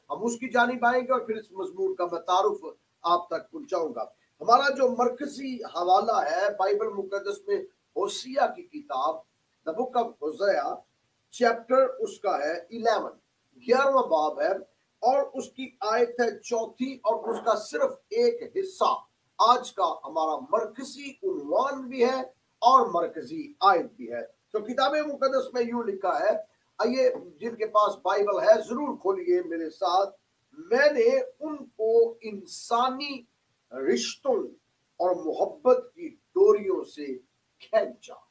हम उसकी जानिब आएंगे और फिर इस मजमून का मैं तारुफ आप तक पहुंचाऊंगा। हमारा जो मरकजी हवाला है बाइबल मुकद्दस में होसिया की किताब द बुक ऑफ होसिया चैप्टर उसका है 11वां बाब है और उसकी आयत है 4 और उसका सिर्फ एक हिस्सा आज का हमारा मरकजी उन्वान भी है और मरकजी आयत भी है। तो किताब मुकद्दस में यूं लिखा है, आइए जिनके पास बाइबल है जरूर खोलिए मेरे साथ। मैंने उनको इंसानी रिश्तों और मोहब्बत की डोरियों से खींचा।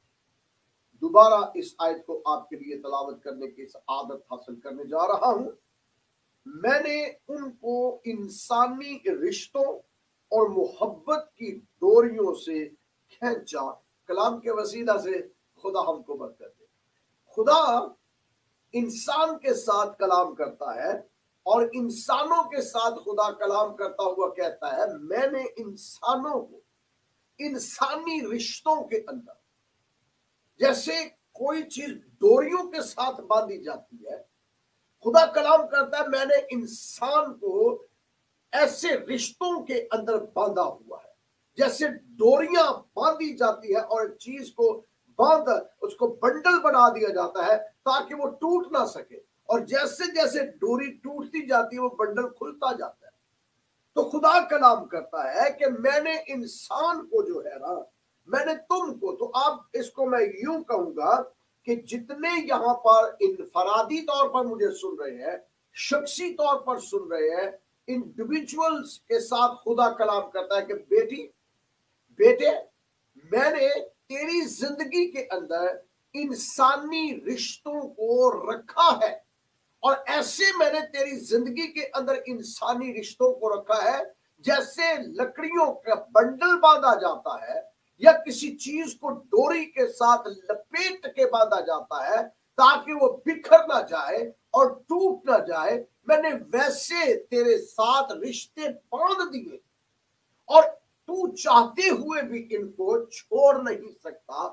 दोबारा इस आयत को आपके लिए तलावत करने की आदत हासिल करने जा रहा हूं। मैंने उनको इंसानी रिश्तों और मोहब्बत की डोरियों से खींचा। कलाम के वसीला से खुदा हमको बरकत दे। खुदा इंसान के साथ कलाम करता है और इंसानों के साथ खुदा कलाम करता हुआ कहता है, मैंने इंसानों को इंसानी रिश्तों के अंदर जैसे कोई चीज डोरियों के साथ बांधी जाती है, खुदा कलाम करता है मैंने इंसान को ऐसे रिश्तों के अंदर बांधा हुआ है। जैसे डोरियां बांधी जाती है और चीज को बांध उसको बंडल बना दिया जाता है ताकि वो टूट ना सके, और जैसे जैसे डोरी टूटती जाती है वो बंडल खुलता जाता है। तो खुदा कलाम करता है कि मैंने इंसान को जो है ना, मैंने तुमको, तो आप इसको मैं यूं कहूंगा कि जितने यहां पर इनफरादी तौर पर मुझे सुन रहे हैं, शख्सी तौर पर सुन रहे हैं, इंडिविजुअल्स के साथ खुदा कलाम करता है कि बेटे मैंने तेरी जिंदगी के अंदर इंसानी रिश्तों को रखा है, और ऐसे मैंने तेरी जिंदगी के अंदर इंसानी रिश्तों को रखा है जैसे लकड़ियों का बंडल बांधा जाता है या किसी चीज को डोरी के साथ लपेट के बांधा जाता है ताकि वो बिखर ना जाए और टूट ना जाए। मैंने वैसे तेरे साथ रिश्ते बांध दिए और तू चाहते हुए भी इनको छोड़ नहीं सकता,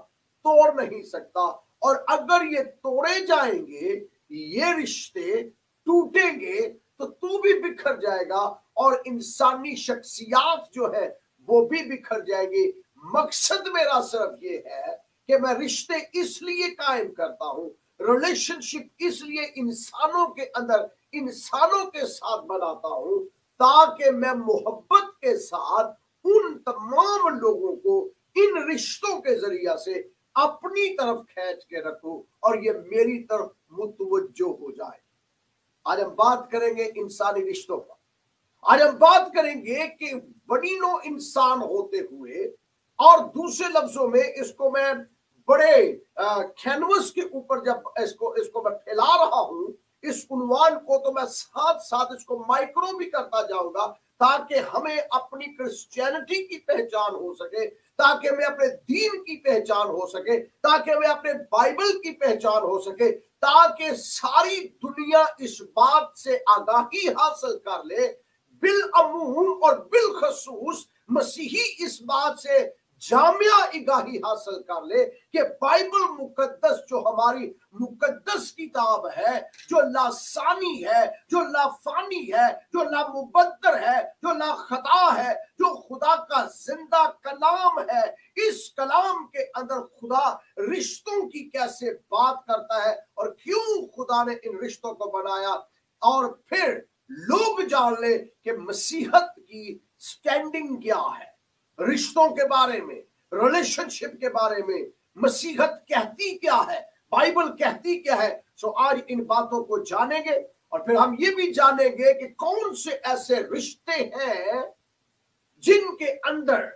तोड़ नहीं सकता, और अगर ये तोड़े जाएंगे, ये रिश्ते टूटेंगे तो तू भी बिखर जाएगा और इंसानी शख्सियात जो है वो भी बिखर जाएगी। मकसद मेरा सिर्फ ये है कि मैं रिश्ते इसलिए कायम करता हूं, रिलेशनशिप इसलिए इंसानों के अंदर इंसानों के साथ बनाता हूं ताकि मैं मोहब्बत के साथ उन तमाम लोगों को इन रिश्तों के जरिया से अपनी तरफ खींच के रखूं और ये मेरी तरफ मुतवज्जो हो जाए। आज हम बात करेंगे इंसानी रिश्तों पर। आज हम बात करेंगे कि बनीनो इंसान होते हुए, और दूसरे लफ्जों में इसको मैं बड़े कैनवस के ऊपर जब इसको मैं फैला रहा हूं इस उन्वान को, तो मैं साथ साथ इसको माइक्रो भी करता जाऊंगा ताकि हमें अपनी क्रिश्चियनिटी की पहचान हो सके, ताकि हमें अपने दीन की पहचान हो सके, ताकि हमें अपने बाइबल की पहचान हो सके, ताकि सारी दुनिया इस बात से आगाही हासिल कर ले, बिल अमूम और बिल खसूस मसीही इस बात से जामिया आगाही हासिल कर ले कि बाइबल मुकद्दस जो हमारी मुकद्दस किताब है, जो लासानी है, जो लाफानी है, जो लामुबद्दर है, जो ला खता है, जो खुदा का जिंदा कलाम है, इस कलाम के अंदर खुदा रिश्तों की कैसे बात करता है और क्यों खुदा ने इन रिश्तों को बनाया, और फिर लोग जान ले कि मसीहत की स्टैंडिंग क्या है रिश्तों के बारे में, रिलेशनशिप के बारे में। मसीहत कहती क्या है, बाइबल कहती क्या है। सो आज इन बातों को जानेंगे और फिर हम ये भी जानेंगे कि कौन से ऐसे रिश्ते हैं जिनके अंदर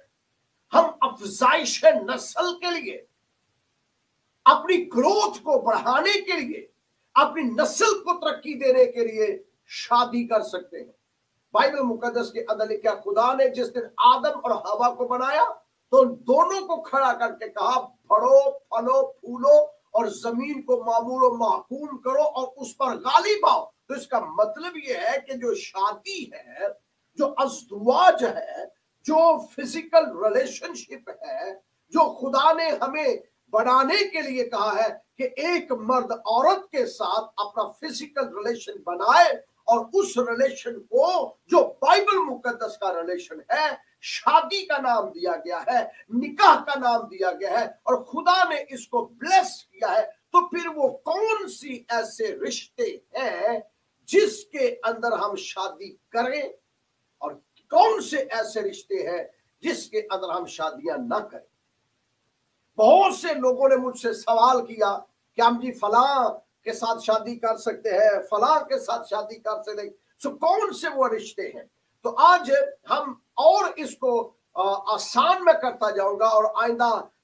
हम अफजाइश नस्ल के लिए, अपनी ग्रोथ को बढ़ाने के लिए, अपनी नस्ल को तरक्की देने के लिए शादी कर सकते हैं। बाइबल मुकद्दस के अंदर लिखा, खुदा ने जिस दिन आदम और हवा को बनाया तो दोनों को खड़ा करके कहा, बढ़ो, फलो, फूलो और जमीन को मामूर और महकूम करो और उस पर गालिब आओ। तो इसका मतलब यह है कि जो शादी है, जो अज़दवाज है, जो फिजिकल रिलेशनशिप है, जो खुदा ने हमें बनाने के लिए कहा है कि एक मर्द औरत के साथ अपना फिजिकल रिलेशन बनाए और उस रिलेशन को जो बाइबल मुकद्दस का रिलेशन है, शादी का नाम दिया गया है, निकाह का नाम दिया गया है और खुदा ने इसको ब्लेस किया है, तो फिर वो कौन सी ऐसे रिश्ते हैं जिसके अंदर हम शादी करें और कौन से ऐसे रिश्ते हैं जिसके अंदर हम शादियां ना करें। बहुत से लोगों ने मुझसे सवाल किया कि हम जी फलां के साथ शादी कर सकते हैं, फलां के साथ शादी कर सकते हैं, सो कौन से वो रिश्ते हैं। तो आज हम और इसको आसान में करता जाऊंगा और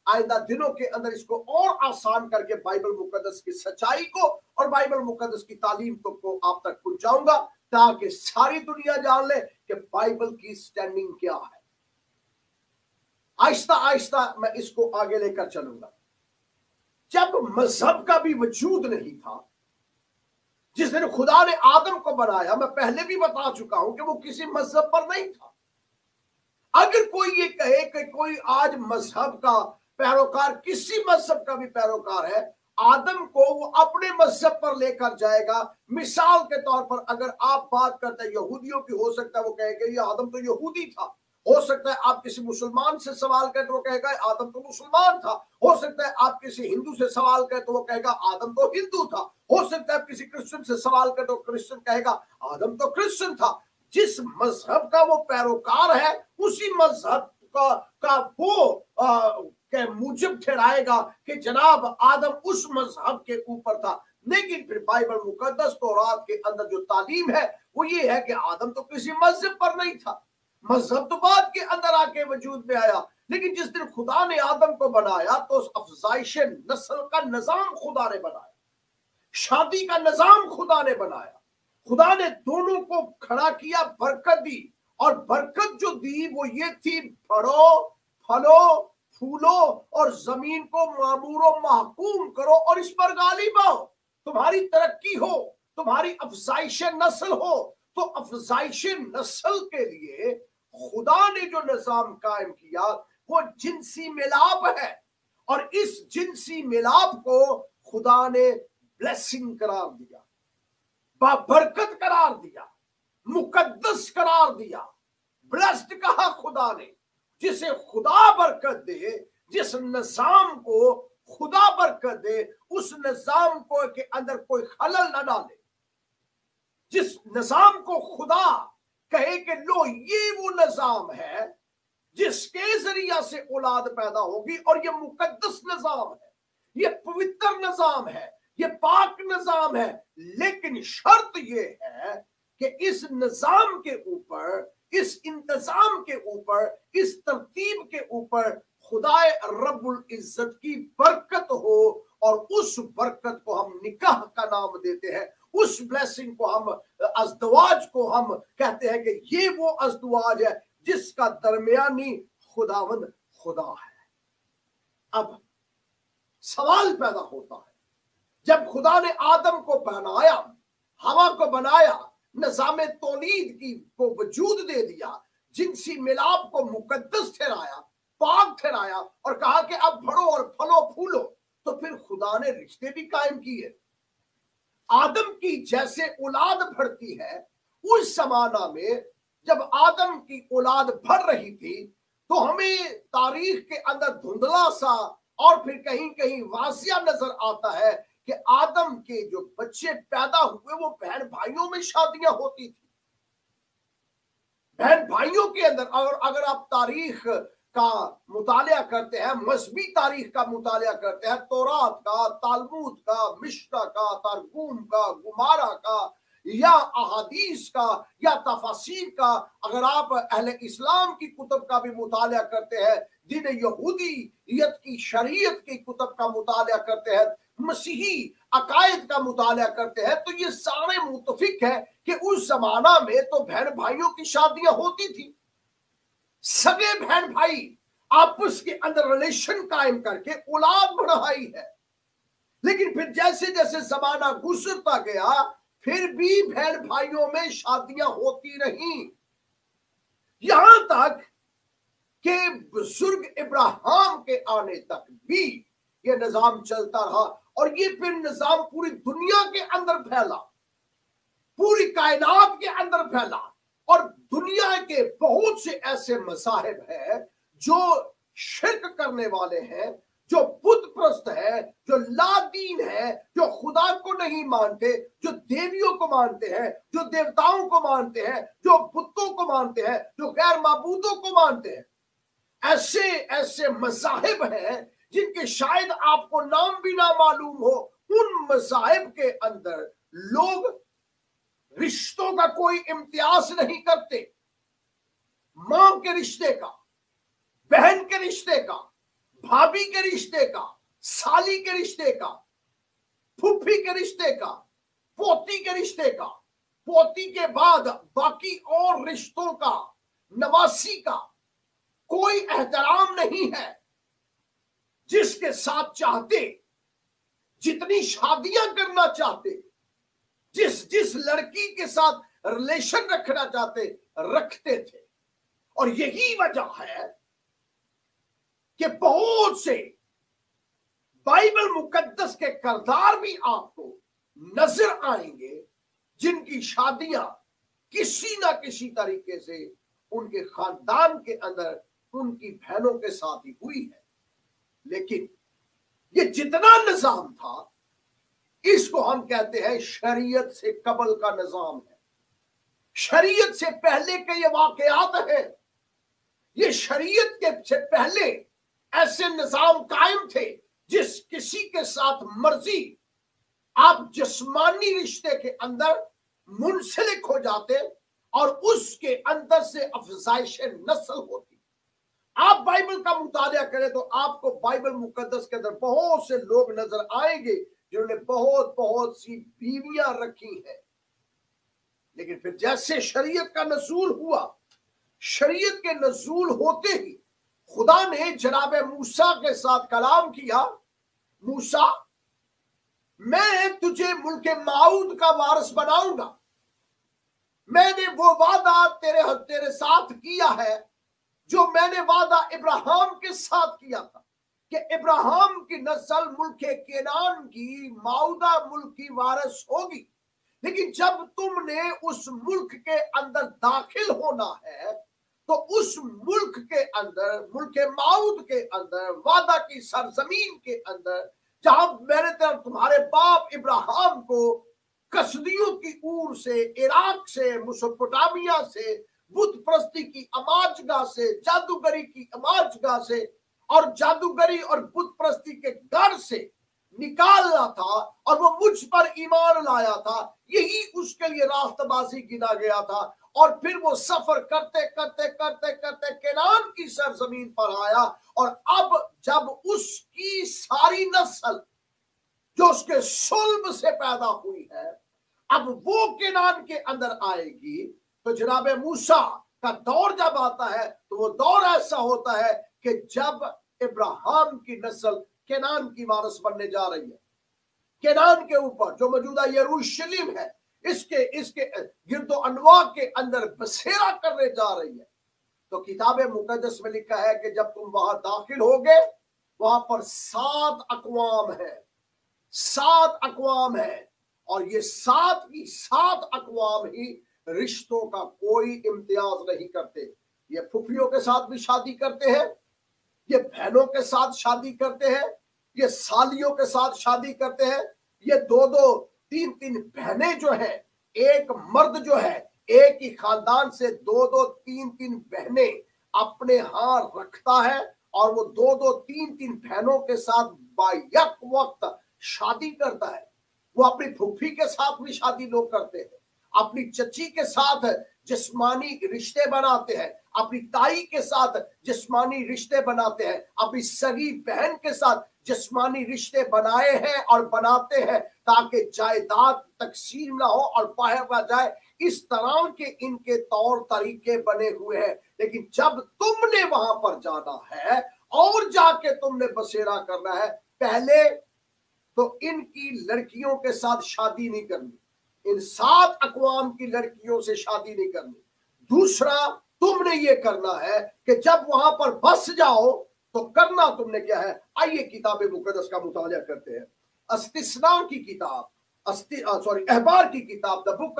आइंदा दिनों के अंदर इसको और आसान करके बाइबल मुकद्दस की सच्चाई को और बाइबल मुकद्दस की तालीम को आप तक पहुंचाऊंगा, ताकि सारी दुनिया जान ले कि बाइबल की स्टैंडिंग क्या है। आहिस्ता आहिस्ता मैं इसको आगे लेकर चलूंगा। जब मजहब का भी वजूद नहीं था, जिस दिन खुदा ने आदम को बनाया, मैं पहले भी बता चुका हूं कि वो किसी मजहब पर नहीं था। अगर कोई ये कहे कि कोई आज मजहब का पैरोकार, किसी मजहब का भी पैरोकार है, आदम को वो अपने मजहब पर लेकर जाएगा। मिसाल के तौर पर अगर आप बात करते हैं यहूदियों की, हो सकता है वो कहेगा ये आदम तो यहूदी था। हो सकता है आप किसी मुसलमान से सवाल करें तो वो कहेगा आदम तो मुसलमान था। हो सकता है आप किसी हिंदू से सवाल करें तो वो कहेगा आदम तो हिंदू था। हो सकता है आप किसी क्रिश्चियन से सवाल करें तो क्रिश्चियन कहेगा आदम तो क्रिश्चियन था। जिस मजहब का वो पैरोकार है, उसी मजहब का वो के मुजब ठहराएगा कि जनाब आदम उस मजहब के ऊपर था। लेकिन फिर बाइबल मुकद्दस तौरात के अंदर जो तालीम है वो ये है कि आदम तो किसी मजहब पर नहीं था। मजहब तो बाद के अंदर आके वजूद में आया। लेकिन जिस दिन खुदा ने आदम को बनाया तो उस अफजाइश नस्ल का निजाम खुदा ने बनाया, शादी का निजाम खुदा ने बनाया। खुदा ने दोनों को खड़ा किया, बरकत दी, और बरकत जो दी वो ये थी, बढ़ो, फलो, फूलो और जमीन को मामूरो महकूम करो और इस पर गालिब आओ। तुम्हारी तरक्की हो, तुम्हारी अफजाइश नस्ल हो। तो अफजाइश नस्ल के लिए खुदा ने जो निजाम कायम किया वो जिनसी मिलाप है, और इस जिनसी मिलाप को खुदा ने ब्लेसिंग करार दिया, बाबरकत करार दिया, मुकद्दस करार दिया। ब्लेस्ड कहा खुदा ने। जिसे खुदा बरकत दे, जिस निजाम को खुदा बरकत दे, उस निजाम को के अंदर कोई खलल न डाले। जिस निजाम को खुदा कहे कि लो ये वो निजाम है जिसके जरिया से औलाद पैदा होगी, और ये मुकद्दस निजाम है, ये पवित्र निजाम है, ये पाक निजाम है। लेकिन शर्त ये है कि इस निजाम के ऊपर, इस इंतजाम के ऊपर, इस तरतीब के ऊपर खुदाए रब्बुल इज्जत की बरकत हो, और उस बरकत को हम निकाह का नाम देते हैं। उस ब्लेसिंग को हम, अज़दवाज को हम कहते हैं कि ये वो अज़दवाज है जिसका दरमियानी खुदावंद खुदा है। अब सवाल पैदा होता है, जब खुदा ने आदम को बनाया, हवा को बनाया, निज़ाम तौलीद की को वजूद दे दिया, जिनसी मिलाप को मुकद्दस ठहराया, पाक ठहराया, और कहा कि अब बढ़ो और फलो फूलो, तो फिर खुदा ने रिश्ते भी कायम किए। आदम की जैसे औलाद बढ़ती है, उस जमाना में जब आदम की औलाद बढ़ रही थी, तो हमें तारीख के अंदर धुंधला सा और फिर कहीं कहीं वासिया नजर आता है कि आदम के जो बच्चे पैदा हुए वो बहन भाइयों में शादियां होती थी। बहन भाइयों के अंदर, और अगर आप तारीख का मुतालिया करते हैं, मजहबी तारीख का मुतालिया करते हैं, तौरात का, तालमूद का, मिश्रा का, तारगूम का, गुमारा का, या अहादीस का, या तफसीर का, अगर आप अहले इस्लाम की कुतुब का भी मुतालिया करते हैं, दीन यहूदियत की शरीयत की कुतुब का मुतालिया करते हैं, मसीही अकायद का मुतालिया करते हैं, तो ये सारे मुतफिक है कि उस जमाना में तो बहन भाइयों की शादियां होती थी। सगे बहन भाई आपस के अंदर रिलेशन कायम करके औलाद बढ़ाई है। लेकिन फिर जैसे जैसे जमाना गुजरता गया, फिर भी बहन भाइयों में शादियां होती रहीं, यहां तक कि बुजुर्ग इब्राहिम के आने तक भी ये निजाम चलता रहा, और ये फिर निजाम पूरी दुनिया के अंदर फैला। पूरी कायनात के अंदर फैला। और दुनिया के बहुत से ऐसे मज़ाहिब हैं जो शिर्क करने वाले हैं, जो बुत प्रस्त है, जो लादीन है, जो खुदा को नहीं मानते, जो देवियों को मानते हैं, जो देवताओं को मानते हैं, जो बुतों को मानते हैं, जो गैर माबूदों को मानते हैं। ऐसे ऐसे मज़ाहिब हैं जिनके शायद आपको नाम भी ना मालूम हो। उन मज़ाहिब के अंदर लोग रिश्तों का कोई इम्तियाज नहीं करते। मां के रिश्ते का, बहन के रिश्ते का, भाभी के रिश्ते का, साली के रिश्ते का, फूफी के रिश्ते का, पोती के रिश्ते का, पोती के बाद बाकी और रिश्तों का, नवासी का कोई एहतराम नहीं है। जिसके साथ चाहते, जितनी शादियां करना चाहते, जिस जिस लड़की के साथ रिलेशन रखना चाहते, रखते थे। और यही वजह है कि बहुत से बाइबल मुकद्दस के किरदार भी आपको नजर आएंगे जिनकी शादियां किसी ना किसी तरीके से उनके खानदान के अंदर उनकी बहनों के साथ ही हुई है। लेकिन ये जितना निजाम था, इसको हम कहते हैं शरीयत से कबल का निजाम है। शरीयत से पहले के ये वाकयात हैं। ये शरीयत के से पहले ऐसे निजाम कायम थे जिस किसी के साथ मर्जी आप जिस्मानी रिश्ते के अंदर मुंसलिक हो जाते और उसके अंदर से अफजाइश नस्ल होती। आप बाइबल का मुतालिया करें तो आपको बाइबल मुकद्दस के अंदर बहुत से लोग नजर आएंगे जिन्होंने बहुत बहुत सी बीवियां रखी हैं। लेकिन फिर जैसे शरीयत का नज़ूल हुआ, शरीयत के नज़ूल होते ही खुदा ने जनाब मूसा के साथ कलाम किया, मूसा मैं तुझे मुल्क माऊद का वारिस बनाऊंगा। मैंने वो वादा तेरे साथ किया है जो मैंने वादा इब्राहिम के साथ किया था कि इब्राहिम की नस्ल मुल्क केनान की माऊदा मुल्क की वारिस होगी। लेकिन जब तुमने उस मुल्क के अंदर दाखिल होना है तो उस मुल्क के अंदर, मुल्क माऊद के अंदर, वादा की सरजमीन के अंदर, जहां मैंने तुम्हारे बाप इब्राहिम को कसदियों की ऊर से, इराक से, मेसोपोटामिया से, बुत प्रस्ती की अमाजगाह से, जादूगरी की अमाजगाह से और जादूगरी और बुत प्रस्ती के घर से निकालना था और वो मुझ पर ईमान लाया था, यही उसके लिए रास्तबाजी गिना गया था। और फिर वो सफर करते करते करते करते केनान की सरजमीन पर आया। और अब जब उसकी सारी नस्ल जो उसके सुल्ब से पैदा हुई है, अब वो केनान के अंदर आएगी, तो जनाब मूसा का दौर जब आता है तो वो दौर ऐसा होता है कि जब इब्राहिम की नस्ल केनान की वारिस बनने जा रही है। केनान के ऊपर जो मौजूदा यरूशलेम है, इसके गिरदो अनवा के अंदर बसेरा करने जा रही है। तो किताब मुकद्दस में लिखा है कि जब तुम वहां दाखिल होगे, वहां पर 7 अक़वाम है, 7 अक़वाम है। और ये 7 अक़वाम ही रिश्तों का कोई इम्तियाज नहीं करते। ये फुफियों के साथ भी शादी करते हैं, ये बहनों के साथ शादी करते हैं, ये सालियों के साथ शादी करते हैं। ये 2-2, 3-3 बहनें जो हैं, एक मर्द जो है एक ही खानदान से 2-2, 3-3 बहनें अपने हां रखता है और वो 2-2, 3-3 बहनों के साथ बायक वक्त शादी करता है। वो अपनी फुफी के साथ भी शादी लोग करते हैं, अपनी चची के साथ जिस्मानी रिश्ते बनाते हैं, अपनी ताई के साथ जिस्मानी रिश्ते बनाते हैं, अपनी सगी बहन के साथ जिस्मानी रिश्ते बनाए हैं और बनाते हैं ताकि जायदाद तकसीम ना हो और पाया जाए। इस तरह के इनके तौर तरीके बने हुए हैं। लेकिन जब तुमने वहां पर जाना है और जाके तुमने बसेरा करना है, पहले तो इनकी लड़कियों के साथ शादी नहीं करनी, इन 7 अक़वाम की लड़कियों से शादी नहीं करनी। दूसरा, तुमने ये करना है कि जब वहां पर बस जाओ तो करना तुमने क्या है। आइए किताब मुकद्दस का मुताला करते हैं। इस्तिस्ना की किताब अहबार की किताब, द बुक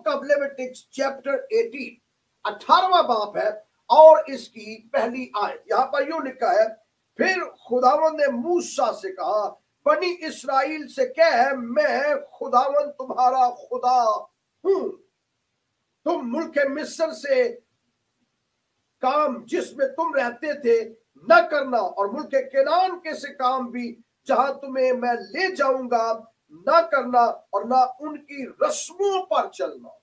ऑफ लेविटिक्स चैप्टर 18, 18वां बाब है और इसकी पहली आयत। यहां पर यूं लिखा है, फिर खुदावंद ने मूसा से कहा, बनी इस्राएल से कह, मैं खुदावंद तुम्हारा खुदा हूं। तुम मुल्क मिस्र से काम जिसमें तुम रहते थे न करना, और मुल्क केनान के से काम भी जहां तुम्हें मैं ले जाऊंगा न करना, और ना उनकी रस्मों पर चलना,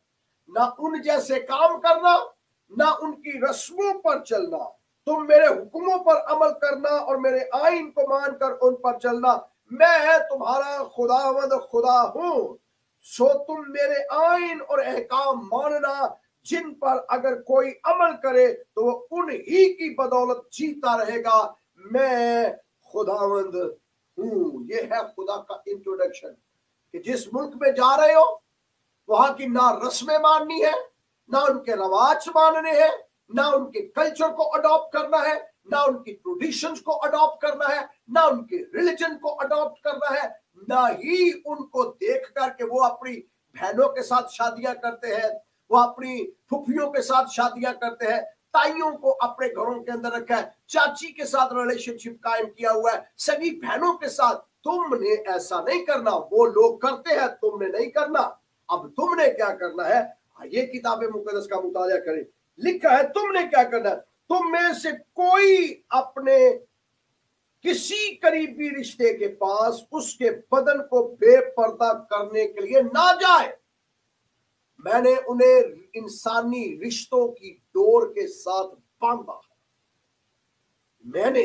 ना उन जैसे काम करना, ना उनकी रस्मों पर चलना। तुम मेरे हुक्मों पर अमल करना और मेरे आईन को मानकर उन पर चलना। मैं तुम्हारा खुदावंद खुदा हूं। सो तुम मेरे आईन और अहकाम मानना, जिन पर अगर कोई अमल करे तो वो उन्हीं की बदौलत जीता रहेगा। मैं खुदावंद हूं। ये है खुदा का इंट्रोडक्शन कि जिस मुल्क में जा रहे हो वहां की ना रस्में माननी है, ना उनके रवाज मानने हैं, ना उनके कल्चर को अडॉप्ट करना है, ना उनकी ट्रेडिशंस को अडॉप्ट करना है, ना उनके रिलीजन को अडॉप्ट करना है, ना ही उनको देख करके वो अपनी बहनों के साथ शादियां करते हैं, वो अपनी फुफियों के साथ शादियां करते हैं, ताइयों को अपने घरों के अंदर रखा है, चाची के साथ रिलेशनशिप कायम किया हुआ है, सभी बहनों के साथ। तुमने ऐसा नहीं करना, वो लोग करते हैं, तुमने नहीं करना। अब तुमने क्या करना है, ये किताबे मुकद्दस का मुताला करें। लिखा है तुमने क्या करना है, तुम में से कोई अपने किसी करीबी रिश्ते के पास उसके बदन को बेपर्दा करने के लिए ना जाए। मैंने उन्हें इंसानी रिश्तों की डोर के साथ बांधा है। मैंने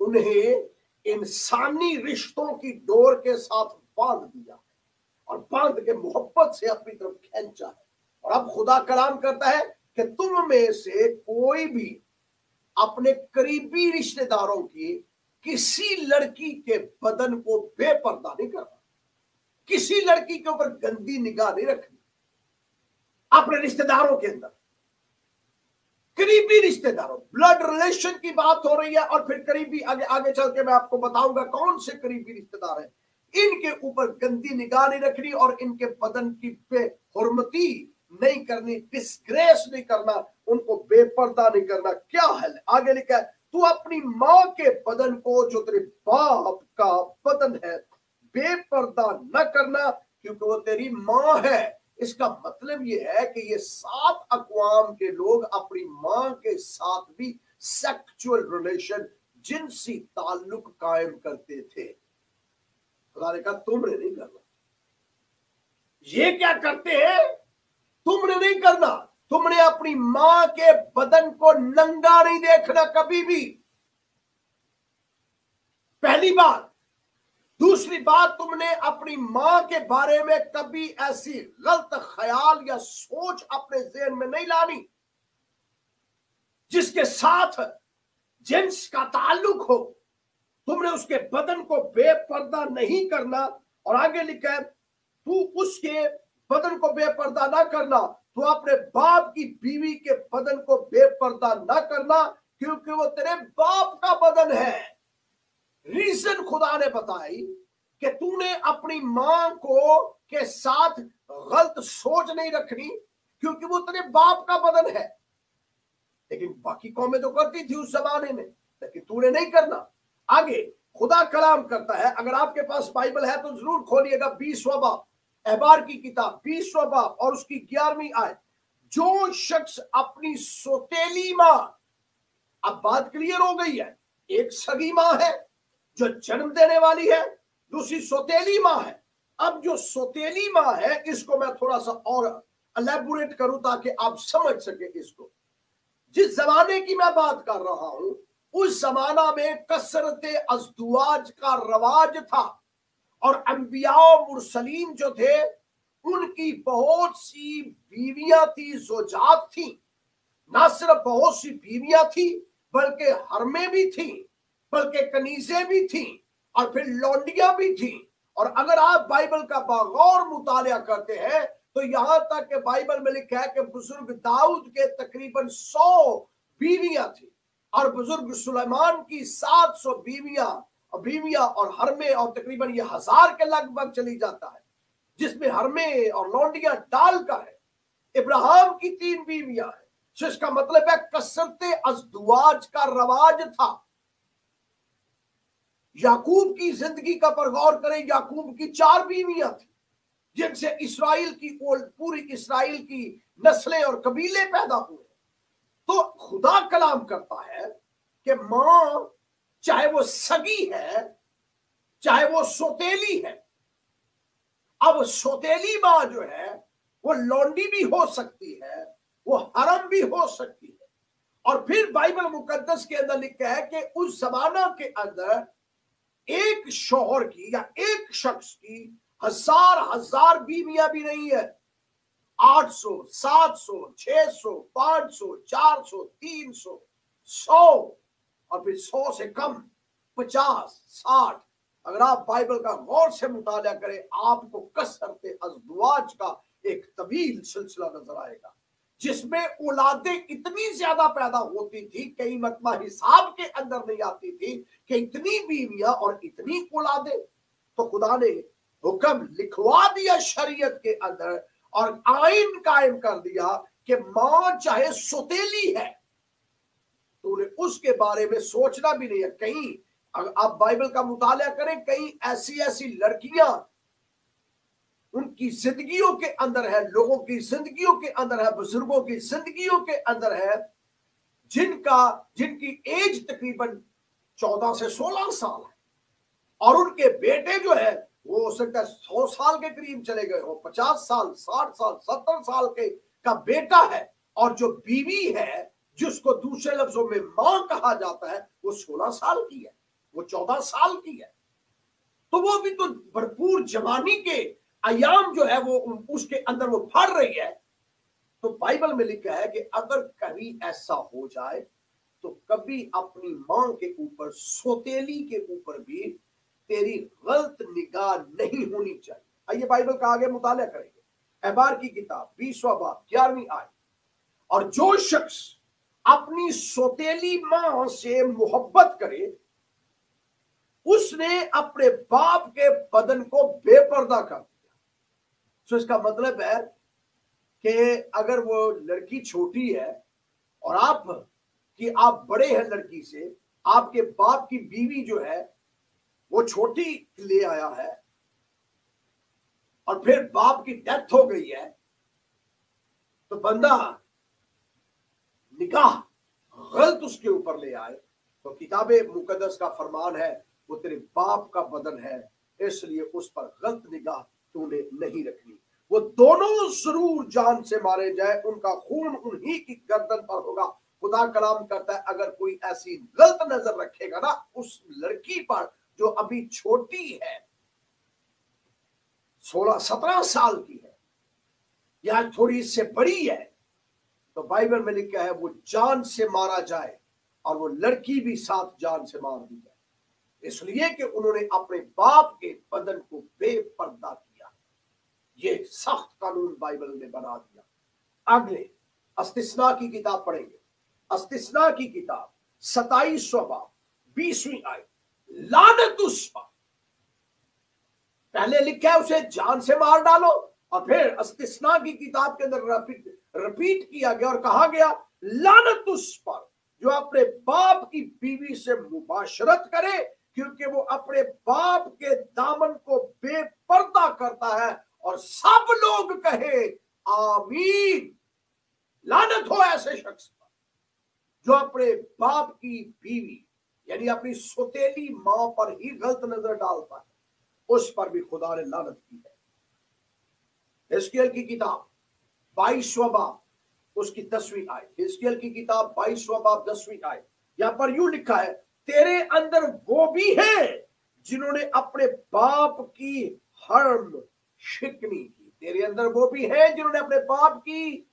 उन्हें इंसानी रिश्तों की डोर के साथ बांध दिया और बांध के मोहब्बत से अपनी तरफ खींचा है। और अब खुदा कलाम करता है कि तुम में से कोई भी अपने करीबी रिश्तेदारों की किसी लड़की के बदन को बेपर्दा नहीं करना, किसी लड़की के ऊपर गंदी निगाह नहीं रखनी। अपने रिश्तेदारों के अंदर, करीबी रिश्तेदारों, ब्लड रिलेशन की बात हो रही है, और फिर करीबी आगे आगे चल के मैं आपको बताऊंगा कौन से करीबी रिश्तेदार हैं। इनके ऊपर गंदी निगाह नहीं रखनी और इनके बदन की बेहुरमती नहीं करनी, डिस्ग्रेस नहीं करना, उनको बेपर्दा नहीं करना। क्या है आगे लिखा है, तू अपनी मां के बदन को जो तेरे बाप का बदन है बेपर्दा न करना, क्योंकि वो तेरी मां है। इसका मतलब ये है कि ये 7 अक़वाम के लोग अपनी मां के साथ भी सेक्सुअल रिलेशन, जिनसी ताल्लुक कायम करते थे। खुदा ने कहा तुमने नहीं करना। ये क्या करते हैं, तुमने नहीं करना। तुमने अपनी मां के बदन को नंगा नहीं देखना कभी भी, पहली बात। दूसरी बात, तुमने अपनी मां के बारे में कभी ऐसी गलत ख्याल या सोच अपने ज़हन में नहीं लानी जिसके साथ जिन्स का ताल्लुक हो। तुमने उसके बदन को बेपर्दा नहीं करना। और आगे लिखा है, तू उसके बदन को बेपर्दा ना करना, तू अपने बाप की बीवी के बदन को बेपर्दा ना करना, क्योंकि वो तेरे बाप का बदन है। रीजन खुदा ने बताई कि तूने अपनी मां को के साथ गलत सोच नहीं रखनी, क्योंकि वो तेरे बाप का बदन है। लेकिन बाकी कौमें तो करती थी उस जमाने में, लेकिन तूने नहीं करना। आगे खुदा कलाम करता है, अगर आपके पास बाइबल है तो जरूर खोलिएगा 20वां बाब, अहबार की किताब 20वां बाब और उसकी 11वीं आयत। जो शख्स अपनी सौतेली मां, अब बात क्लियर हो गई है, एक सगी मां है जो जन्म देने वाली है, दूसरी सौतेली मां है। अब जो सौतेली मां है, इसको मैं थोड़ा सा और एलैबोरेट करूं ताकि आप समझ सके इसको। जिस जमाने की मैं बात कर रहा हूं, उस जमाना में कसरत अज़दुवाज का रवाज था, और अंबिया मुरसलीन जो थे उनकी बहुत सी बीवियां थी, ज़ौजात थी। ना सिर्फ बहुत सी बीवियां थी, बल्कि हरमें भी थी, बल्कि कनीज़ें भी थी, और फिर लौंडियां भी थी। और अगर आप बाइबल का बगौर मुतालिया करते हैं तो यहां तक कि बाइबल में लिखा है कि बुजुर्ग दाऊद के तकरीबन 100 बीवियां थी, और बुजुर्ग सुलेमान की 700 बीवियां, बीवियां और हरमे और तकरीबन ये 1000 के लगभग चली जाता है, जिसमें हरमे और लौंडियां डालकर है। इब्राहिम की 3 बीवियां हैं, तो इसका मतलब है कसरते अज़दवाज का रवाज था। याकूब की जिंदगी का पर गौर करें, याकूब की 4 बीवियां थी, जिनसे इसराइल की पूरी इसराइल की नस्लें और कबीले पैदा हुए। तो खुदा कलाम करता है कि मां चाहे वो सगी है, चाहे वो सौतेली है। अब सौतेली मां जो है वो लौंडी भी हो सकती है, वो हरम भी हो सकती है। और फिर बाइबल मुकद्दस के अंदर लिखा है कि उस जमाना के अंदर एक शौहर की या एक शख्स की 1000 बीवियां भी नहीं है। 800, 700, 600, 500, 400, 300, 100 और फिर 100 से कम 50, 60। अगर आप बाइबल का गौर से मुताला करें, आपको कसरते अज़दवाज का एक तवील सिलसिला नजर आएगा, जिसमें औलादें इतनी ज्यादा पैदा होती थी, कई मरतबा हिसाब के अंदर नहीं आती थी कि इतनी बीवियां और इतनी औलादें। तो खुदा ने हुक्म लिखवा दिया शरीयत के अंदर और आइन कायम कर दिया कि मां चाहे सौतेली है तो उन्हें उसके बारे में सोचना भी नहीं है। कहीं अगर आप बाइबल का मुताला करें, कहीं ऐसी ऐसी लड़कियां उनकी जिंदगियों के अंदर है, लोगों की जिंदगियों के अंदर है, बुजुर्गों की जिंदगियों के अंदर है, जिनकी एज तकरीबन 14 से 16 साल है, और उनके बेटे जो है वो हो सकता है 100 साल के करीब चले गए हो, 50 साल, 60 साल, 70 साल के का बेटा है। और जो बीवी है, जिसको दूसरे लफ्जों में मां कहा जाता है, वो 16 साल की है, वो 14 साल की है। तो वो भी तो भरपूर जवानी के अयाम जो है वो उसके अंदर वो फड़ रही है। तो बाइबल में लिखा है कि अगर कभी ऐसा हो जाए तो कभी अपनी मां के ऊपर, सौतेली के ऊपर भी तेरी गलत निगाह नहीं होनी चाहिए। आइए बाइबल का आगे मुताला करेंगे। एबार की किताब 20वां बाब 11वीं आयत। और जो शख्स अपनी सौतेली मां से मोहब्बत करे, उसने अपने बाप के बदन को बेपर्दा कर दिया। तो इसका मतलब है कि अगर वो लड़की छोटी है और आप बड़े हैं लड़की से, आपके बाप की बीवी जो है वो छोटी ले आया है और फिर बाप की डेथ हो गई है, तो बंदा निकाह गलत उसके ऊपर ले आए तो किताबे मुकद्दस का फरमान है वो तेरे बाप का बदन है, इसलिए उस पर गलत निगाह तूने नहीं रखनी। वो दोनों जरूर जान से मारे जाए, उनका खून उन्हीं की गर्दन पर होगा। खुदा कलाम करता है अगर कोई ऐसी गलत नजर रखेगा ना उस लड़की पर जो अभी छोटी है, 16-17 साल की है या थोड़ी इससे बड़ी है, तो बाइबल में लिखा है वो जान से मारा जाए और वो लड़की भी साथ जान से मार दी जाए, इसलिए कि उन्होंने अपने बाप के बदन को बेपर्दा किया। ये सख्त कानून बाइबल ने बना दिया। अगले अस्तिस्ना की किताब पढ़ेंगे। अस्तिस्ना की किताब 27वां बाब 20वीं आयत। लानत उस पर, पहले लिखा है उसे जान से मार डालो, और फिर अस्तिस्ना की किताब के अंदर रिपीट किया गया और कहा गया लानत उस पर जो अपने बाप की बीवी से मुबाशरत करे, क्योंकि वो अपने बाप के दामन को बेपर्दा करता है। और सब लोग कहे आमीन। लानत हो ऐसे शख्स पर जो अपने बाप की बीवी यानी अपनी सौतेली मां पर ही गलत नजर डालता है, उस पर भी खुदा ने लानत की है। हिजकिय्याह की किताब 22वां बाब उसकी 10वीं आयत। हिजकिय्याह की किताब 22वां बाब 10वीं आयत। यहां पर यूं लिखा है तेरे अंदर वो भी है जिन्होंने अपने बाप की हर्म शिकनी की। तेरे अंदर वो भी है जिन्होंने अपने बाप की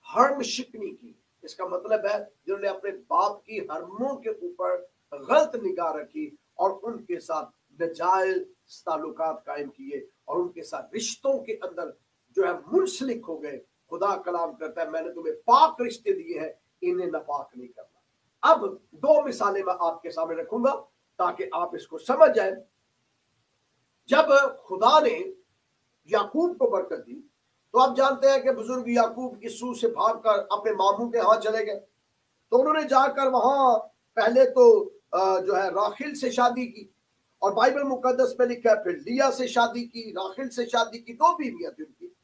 हर्म शिकनी की। इसका मतलब है जिन्होंने अपने बाप की हरमों के ऊपर गलत निगाह रखी और उनके साथ नाजायज ताल्लुकात कायम किए और उनके साथ रिश्तों के अंदर जो है मुंसलिक हो गए। खुदा कलाम करता है मैंने तुम्हें पाक रिश्ते दिए हैं, इन्हें नापाक नहीं करना। अब 2 मिसालें मैं आपके सामने रखूंगा ताकि आप इसको समझ जाए। जब खुदा ने याकूब को बरकत दी तो आप जानते हैं कि बुजुर्ग याकूब यीशु से भागकर अपने मामू के यहाँ चले गए। तो उन्होंने जाकर वहां पहले तो जो है राखिल से शादी की, और बाइबल मुकद्दस में लिखा है फिर लिया से शादी की, राखिल से शादी की, 2 बीवियां थी उनकी।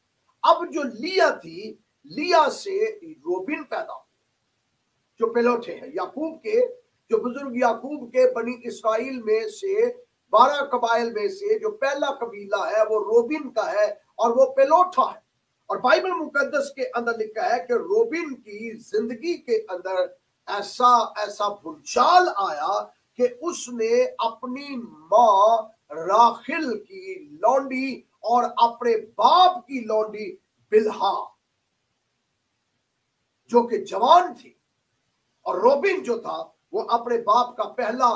अब जो लिया थी, लिया से रोबिन पैदा हुए जो पेलोठे हैं याकूब के, जो बुजुर्ग याकूब के बनी इसराइल में से 12 कबाइल में से जो पहला कबीला है वो रोबिन का है और वो पेलोठा है। और बाइबल मुकद्दस के अंदर लिखा है कि रोबिन की जिंदगी के अंदर ऐसा ऐसा भूचाल आया कि उसने अपनी मां राखिल की लौंडी और अपने बाप की लौंडी बिल्हा जो कि जवान थी, और रोबिन जो था वो अपने बाप का पहला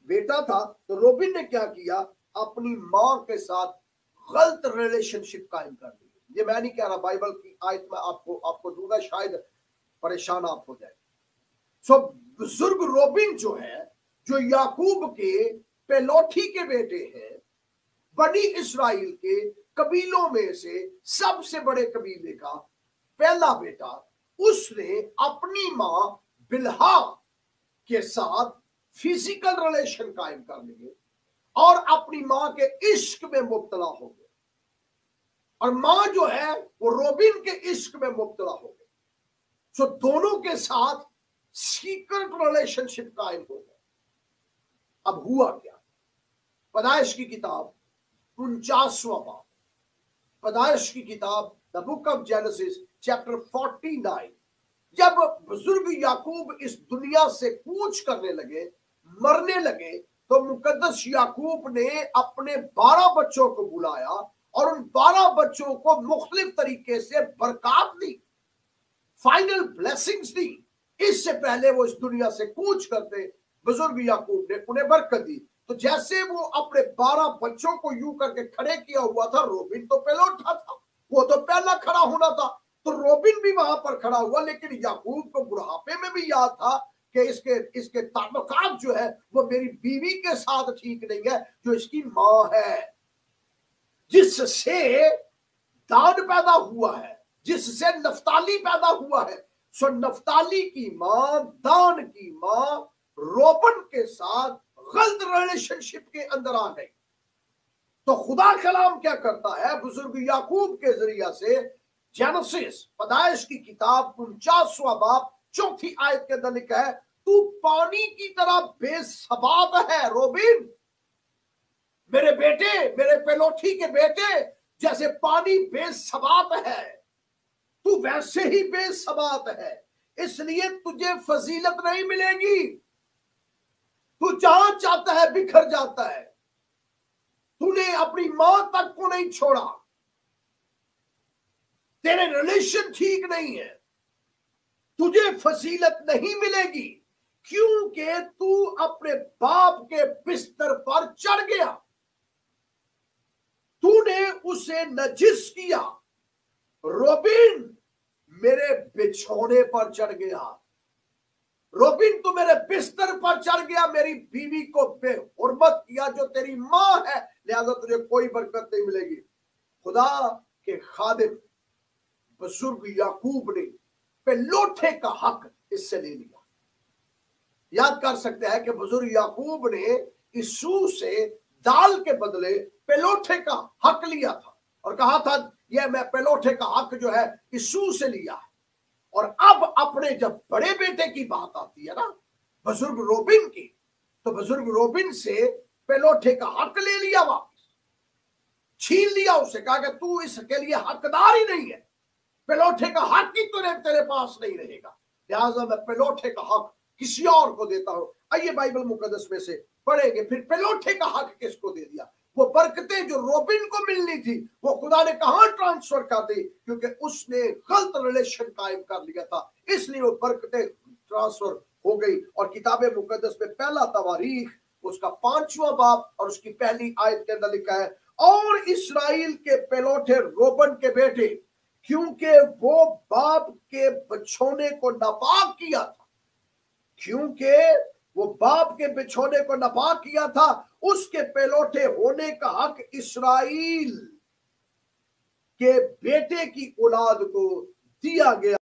बेटा था, तो रोबिन ने क्या किया, अपनी मां के साथ गलत रिलेशनशिप कायम कर ली। ये मैं नहीं कह रहा, बाइबल की आयत में आपको दूंगा, शायद परेशान आप हो जाए। सो बुजुर्ग रोबिन जो है, जो याकूब के पेलोठी के बेटे हैं, बनी इसराइल के कबीलों में से सबसे बड़े कबीले का पहला बेटा, उसने अपनी मां बिल्हा के साथ फिजिकल रिलेशन कायम कर लिए और अपनी मां के इश्क में मुब्तला हो गए, और मां जो है वो रोबिन के इश्क में मुब्तला हो गई। सो दोनों के साथ सीक्रेट रिलेशनशिप कायम हो गया। अब हुआ क्या, पैदाइश की किताब 49वां बाब, पैदाइश की किताब the book of genesis chapter 49। जब बुजुर्ग याकूब इस दुनिया से कूच करने लगे, मरने लगे, तो मुकद्दस याकूब ने अपने 12 बच्चों को बुलाया और उन 12 बच्चों को मुख्तलिफ तरीके से बरकत दी, फाइनल ब्लेसिंग्स दी। इससे पहले वो इस दुनिया से कूच करते, बुजुर्ग याकूब ने उन्हें बरकत दी। तो जैसे वो अपने 12 बच्चों को यूं करके खड़े किया हुआ था, रोबिन तो पेलोठा था, वो तो पहला खड़ा होना था, तो रोबिन भी वहां पर खड़ा हुआ। लेकिन याकूब को बुढ़ापे में भी याद था कि इसके ताल्लुकात जो है वो मेरी बीवी के साथ ठीक नहीं है, जो इसकी मां है, जिससे दान पैदा हुआ है, जिससे नफ्ताली पैदा हुआ है। सो नफ्ताली की मां, दान की मां रोबन के साथ गलत रिलेशनशिप के अंदर आ गई। तो खुदा कलाम क्या करता है, बुजुर्ग याकूब के जरिया से, जेनेसिस पैदाइश की किताब 49वां बाब 4थी आयत के अंदर लिखा है, तू पानी की तरह बेसबाब है रोबिन, मेरे बेटे, मेरे पेलोठी के बेटे, जैसे पानी बेसबाब है, तू वैसे ही बेसबाब है, इसलिए तुझे फजीलत नहीं मिलेगी। तू जहां चाहता है बिखर जाता है, तूने अपनी मां तक को नहीं छोड़ा, तेरे रिलेशन ठीक नहीं है, तुझे फजीलत नहीं मिलेगी, क्योंकि तू अपने बाप के बिस्तर पर चढ़ गया, तूने उसे नजिस किया। रोबिन मेरे बिछौने पर चढ़ गया, रोबिन तू मेरे बिस्तर पर चढ़ गया, मेरी बीवी को बेहुर्मत किया जो तेरी मां है, लिहाजा तुझे कोई बरकत नहीं मिलेगी। खुदा के खादिम बुजुर्ग याकूब ने पेलोठे का हक इससे ले लिया। याद कर सकते हैं कि बुजुर्ग याकूब ने यीशु से दाल के बदले पेलोठे का हक लिया था और कहा था, यह मैं पेलोठे का हक जो है यीशु से लिया है। और अब अपने जब बड़े बेटे की बात आती है ना, बुजुर्ग रोबिन की, तो बुजुर्ग रोबिन से पेलोठे का हक ले लिया, वापस छीन लिया उससे, कहा कि तू इसके लिए हकदार ही नहीं है, पेलोठे का हक ही तेरे पास नहीं रहेगा, लिहाजा मैं पेलोठे का हक किसी और को देता हूं। आइए बाइबल मुकद्दस में से पढ़ेंगे, फिर पेलोठे का हक किसको दे दिया। वो बरकतें जो रोबिन को मिलनी थी वो खुदा ने कहां ट्रांसफर कर दी, क्योंकि उसने गलत रिलेशन कायम कर लिया था, इसलिए वो बरकतें ट्रांसफर हो गई। और किताब मुकद्दस में पहला तवारीख उसका 5वां बाब और उसकी पहली आयत के अंदर लिखा है, और इसराइल के पेलोठे रोबन के बेटे, क्योंकि वो बाप के बछौने को नापाक किया था, क्योंकि وہ باپ کے بچھونے کو ناپاک کیا تھا، اس کے پہلوٹے ہونے کا حق اسرائیل کے بیٹے کی اولاد کو دیا گیا۔